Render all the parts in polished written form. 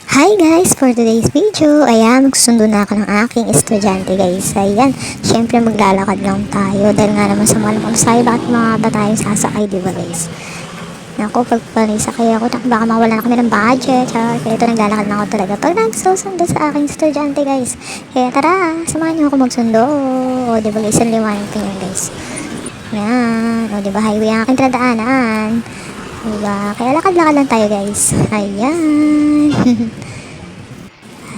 Hi guys! For today's video, ayan, magsusundo na ako ng aking estudyante guys. Ayan, syempre maglalakad lang tayo dahil nga naman sa malamang sayo, bakit mga ba tayo sasakay, diba guys? Naku, pag panisakay ako, baka mawala na kami ng budget. Kaya ito, naglalakad na ako talaga pag nagsusundo sa aking estudyante guys. Kaya tara, samahan niyo ako magsundo. O diba guys, ang liwanag ko yan guys. Ayan, o diba highway ang aking tinadaanan. Diba? Kaya lakad-lakad lang tayo guys. Ayan.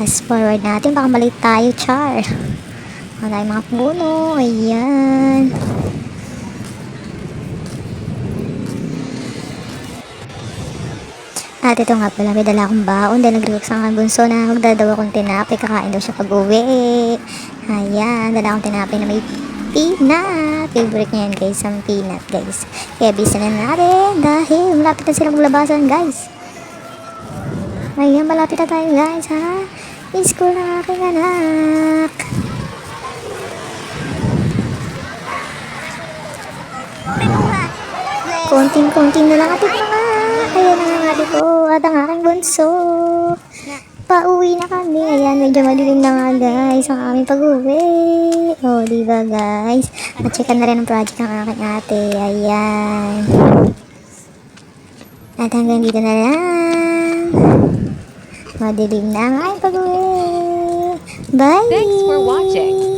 Fast forward natin, baka maliit tayo, char. Wala yung mga puno, ayan. At ito nga pala, may dala akong baon dahil nag-request ang aking bunso na magdadaw akong tinapay, kakain daw siya pag-uwi. Ayan, dala akong tinapay na may peanut. Favorite niya yan guys, ang peanut guys. Kaya bisa na natin dahil malapit na silang maglabasan guys. Ayan, malapit na tayo guys ha. School ng aking anak. Konting-konting na lang ating mga. Ayan na nga ate ko at ang aking bunso. Pauwi na kami. Ayan, medyo madilim na nga guys ang aming pag-uwi. O, diba guys? At checkan na rin ang project ng aking ate. Ayan. At hanggang dito na lang. Madilim na ang aking pag-uwi. Bye! Thanks for watching.